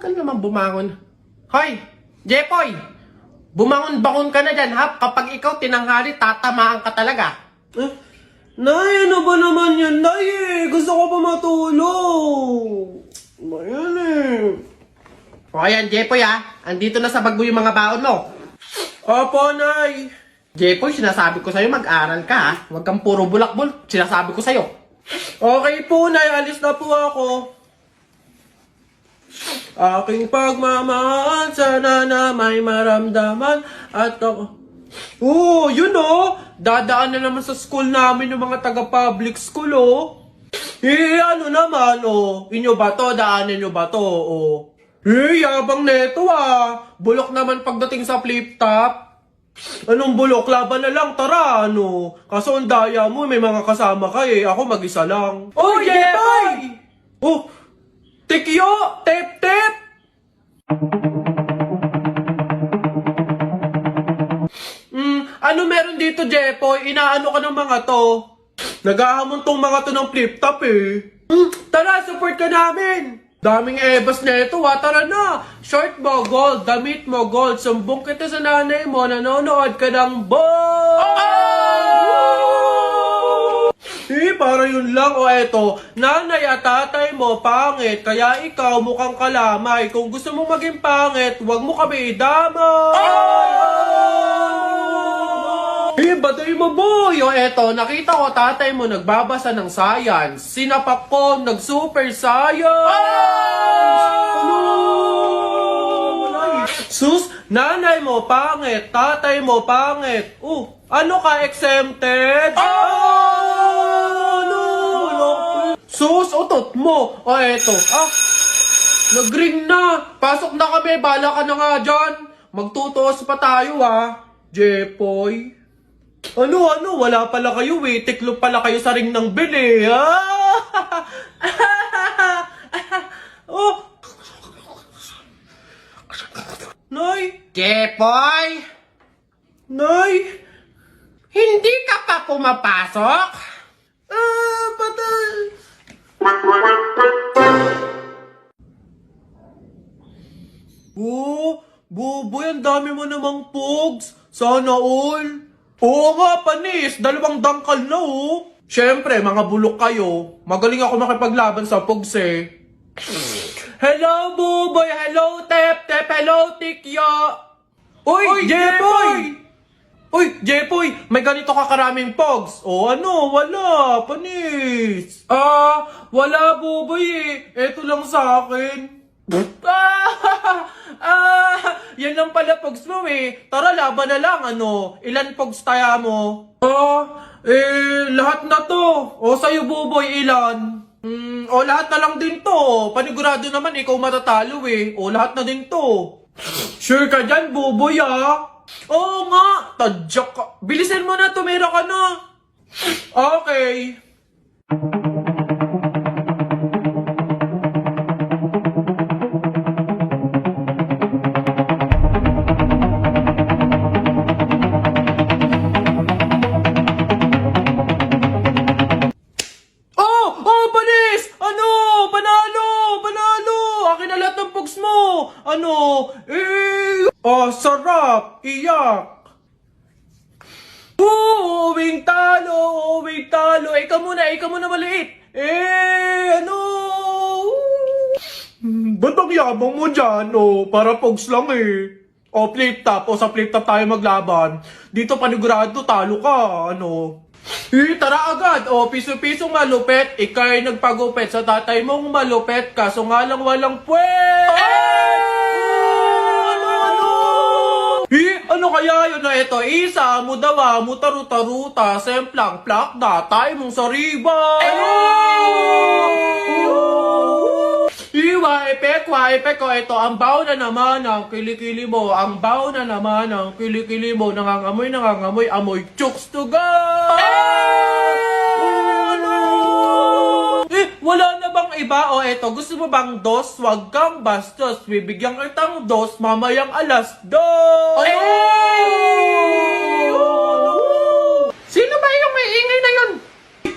Tagal naman bumangon. Hoy! Jepoy! Bumangon-bangon ka na dyan, ha? Kapag ikaw tinanghali, tatamaan ka talaga. Nay, ano ba naman yan, Nay? Gusto ko pa matulog. Ayan O ayan, Jepoy, ha? Andito na sa bag mo yung mga baon mo. Opo, Nay. Jepoy, sinasabi ko sa'yo, mag-aral ka, ha? Huwag kang puro bulakbol. Sinasabi ko sa'yo. Okay po, Nay. Alis na po ako. Aking pagmamahal, sana na may maramdaman at ako... yun dadaan na naman sa school namin yung mga taga-public school, ano naman, inyo ba to? Daanan nyo ba to, yabang neto, Bulok naman pagdating sa flip-top. Anong bulok? Laban na lang, tara, Kaso ang daya mo, may mga kasama ka, Ako mag-isa lang. Oy, Jepoy! Tikyo! Tep-tep! Ano meron dito, Jepoy? Inaano ka ng mga to? Naghahamon tong mga to ng flip-top, Tara, support ka namin! Daming ebas na ito, Tara na! Short mo, gold. Damit mo, gold. Sumbong kita sa nanay mo. Nanonood ka ng ball! Para yun lang, eto. Nanay at tatay mo, pangit. Kaya ikaw, mukhang kalamay. Kung gusto mong maging pangit, huwag mo kami idamay. Baday mo, boy. Eto, nakita ko tatay mo nagbabasa ng science. Sinapak ko, nag-super science. Sus, nanay mo, pangit. Tatay mo, pangit. Ano ka, exempted? Sus, utot mo. Eto. Nag-ring na. Pasok na kami. Bala ka na nga dyan. Magtutuos pa tayo, Jepoy. Ano? Wala pala kayo, Tiklop pala kayo sa ring ng bili, Nay! Jepoy! Nay! Hindi ka pa pumapasok? Patay! Boboy, ang dami mo namang pogs. Sana all. Oo nga, panis. 2 dangkal na, Siyempre, mga bulok kayo. Magaling ako makipaglaban sa pogs, Hello, Boboy. Hello, Tep-Tep. Hello, Tikyo. Uy, Jepoy! Uy, Jepoy, may ganito ka karaming pogs. Wala. Panis. Wala, Boboy, Eto lang sa akin. Yan lang pala pogs mo, Tara, laban na lang, Ilan pogs tayo mo? Lahat na to. Sa'yo, Boboy, ilan? Lahat na lang din to. Panigurado naman, ikaw matatalo, lahat na din to. Sure ka dyan, Boboy, Oo nga, tadyak ka. Bilisan mo na, tumira ka na. Okay. Panis! Panalo! Akin na lahat ng pogs mo! Sarap! Iyak! Uwing talo! Ikaw muna maliit! Ba't ang yabang mo dyan, Para pogs lang, flip-top. Sa flip-top tayo maglaban. Dito panigurado, talo ka, tara agad! Piso-pisong malupet. Ika'y nagpagupet sa tatay mong malupet. Kaso nga lang walang puwet! Ano kaya yun na ito? Isa, mudawa, mutaruta-ruta, semplang, plak na, tayo mong sariba! Epek ko, ito, ang baw na naman ang kilikili mo, nangangamoy, amoy chooks to go! Wala na bang iba? Eto, gusto mo bang dos? Wag kang bastos, bibigyan kitang dos, mamayang 2:00. Sino ba yung may ingay na yun?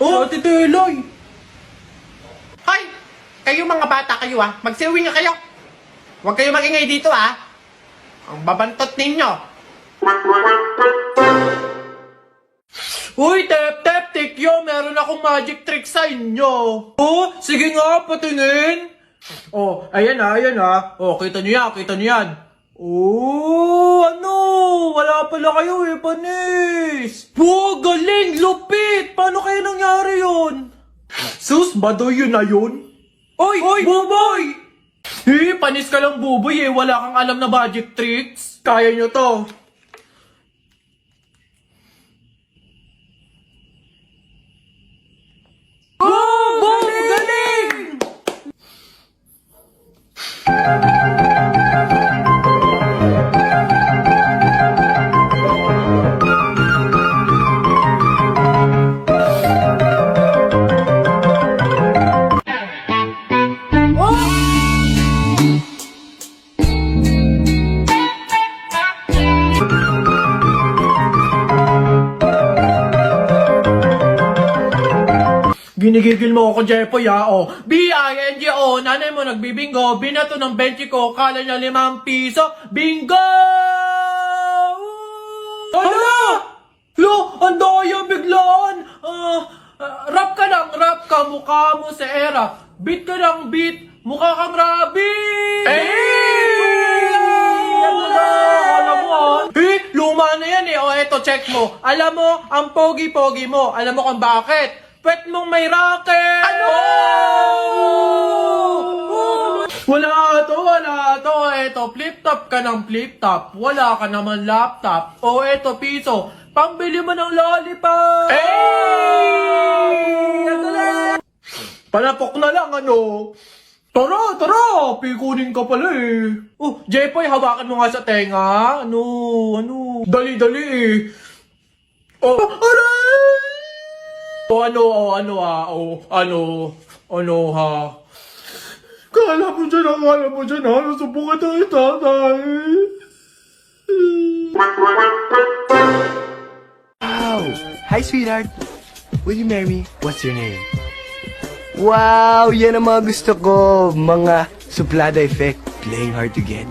Ate Teloy! Hoy! Kayo mga bata kayo, magsiuwi nga kayo. Huwag kayo magingay dito, ha? Ang babantot ninyo. Uy, Tep, Tikyo, meron akong magic trick sa inyo. Oh, sige nga, patingin. Oh, ayan ha. Oh, kita niyo yan. Oh, ano? Wala pala kayo eh, panis. Wow, galing, lupit. Paano kaya nangyari yun? Sus, badoy yun na yun? Oy, Buboy! Panis ka lang, Buboy eh. Wala kang alam na magic tricks. Kaya nyo to. Oh, galing! Ginigigil mo ako, Jepoy, ha? O, B-I-N-G-O, nanay mo nagbibingo, binato ng 20 ko, kala niya 5 piso, bingo! Hala! Lo, ang daya biglaan! Rap ka, mukha mo sa era. Beat ka ng beat, mukha kang rabbit! Alam mo, luma na yan eh. O, eto, check mo. Alam mo, ang pogi-pogi mo. Alam mo kung bakit? Pwet mong may racket! Ano? Wala to. Eto, flip-top ka ng flip-top. Wala ka naman laptop. O, eto, piso. Pambili mo ng lollipop! Palapok na lang, ano? Tara! Pikunin ka pala eh. Oh, Jepoy, hawakan mo nga sa tenga. Ano? Dali eh. Oh, aray! Ano ha? Kala mo dyan ha? Nasubukan tayo, tatay. Wow! Hi, sweetheart. Will you marry me? What's your name? Wow! Yan ang mga gusto ko. Mga suplada effect. Playing hard to get.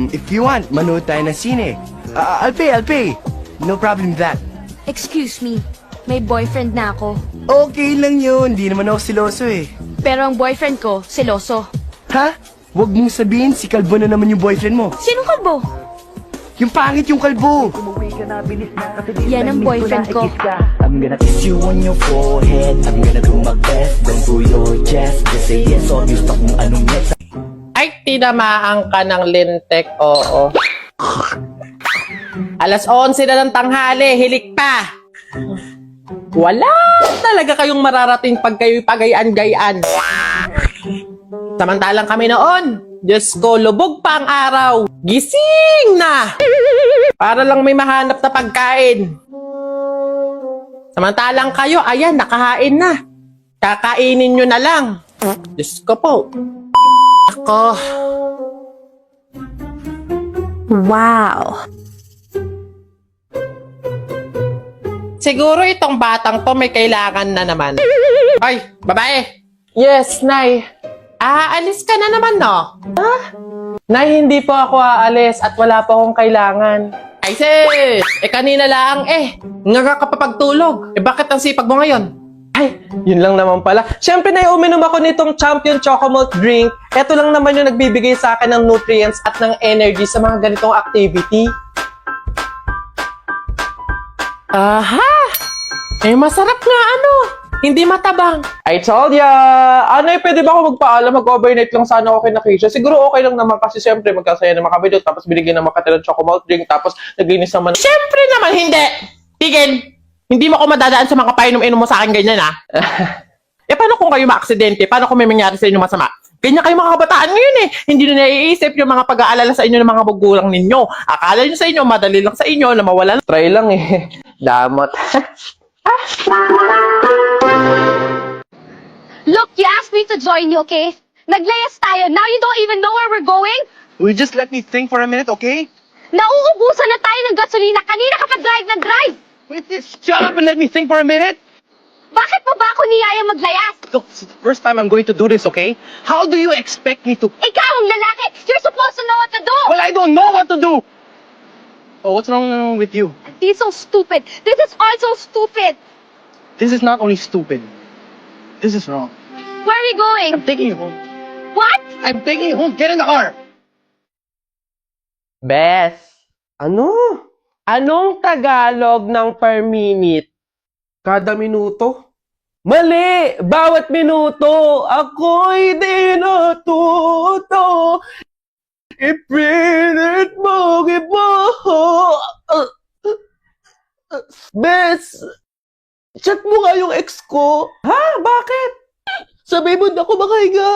If you want, manood tayo ng sine. I'll pay. No problem with that. Excuse me, may boyfriend na ako. Okay lang yun. Di naman ako siloso eh. Pero ang boyfriend ko, seloso. Ha? Huwag mong sabihin si Kalbo na naman yung boyfriend mo. Sinong kalbo? Yung pangit yung Kalbo. Yan ang boyfriend ko. I'm gonna kiss you on your forehead. I'm gonna do my best. Don't do your chest. Just say yes or you stop kung anong next. Ay, tinamaan ka ng lintek, oo. Alas 11 na ng tanghali, hilik pa. Wala talaga kayong mararating pag kayo'y pagayaan-gayaan. Samantalang kami noon, Diyos ko, lubog pa ang araw. Gising na! Para lang may mahanap na pagkain. Samantalang kayo, ayan, nakahain na. Kakainin nyo na lang. Diyos ko po. Ako. Wow. Siguro itong batang to may kailangan na naman. Ay, babae. Yes, Nay. Aalis ka na naman, no? Ha? Nay, hindi po ako aalis at wala po akong kailangan. Ay, sis! Kanina lang, nga ka pa pagtulog. Bakit ang sipag mo ngayon? Ay, yun lang naman pala. Siyempre, Nay, uminom ako nitong Champion Chocomalt drink. Ito lang naman yung nagbibigay sa akin ng nutrients at ng energy sa mga ganitong activity. Aha! Masarap nga ano. Hindi matabang. I told ya! Ano pwede ba ako magpaalam? Mag-overnight lang sana ako kay Nakisha. Siguro okay lang naman kasi siyempre magkasaya naman kami doon. Tapos binigyan naman kita ng Chocomalt drink. Tapos naglinis naman. Siyempre naman hindi! Tigil! Hindi mo ako madadaan sa mga painom-inom mo sa akin ganyan ha? Paano kung kayo ma-aksidente? Paano kung may mangyari sa inyo masama? Ganyan kayo mga kabataan ngayon eh. Hindi nyo naiisip yung mga pag-aalala sa inyo ng mga magulang ninyo. Akala nyo sa inyo, madali lang sa inyo na mawala. Try lang eh. Damot. Look, you asked me to join you, okay? Naglayas tayo. Now you don't even know where we're going? Will you just let me think for a minute, okay? Nauubusan na tayo ng gasolina. Kanina ka pa drive. Wait, just shut up and let me think for a minute. Bakit mo ba ako niyaya maglayas? Look, it's the first time I'm going to do this, okay? How do you expect me to... Ikaw ang lalaki! You're supposed to know what to do! Well, I don't know what to do! Oh, what's wrong with you? This is so stupid. This is also stupid. This is not only stupid. This is wrong. Where are we going? I'm taking you home. What? I'm taking you home. Get in the car. Bes, ano? Anong Tagalog ng per minute? Kada minuto? Mali! Bawat minuto, ako'y di natuto. Ipilit mo, iba. Bes, chat mo nga yung ex ko. Ha? Bakit? Sabi mo na ako makahiga.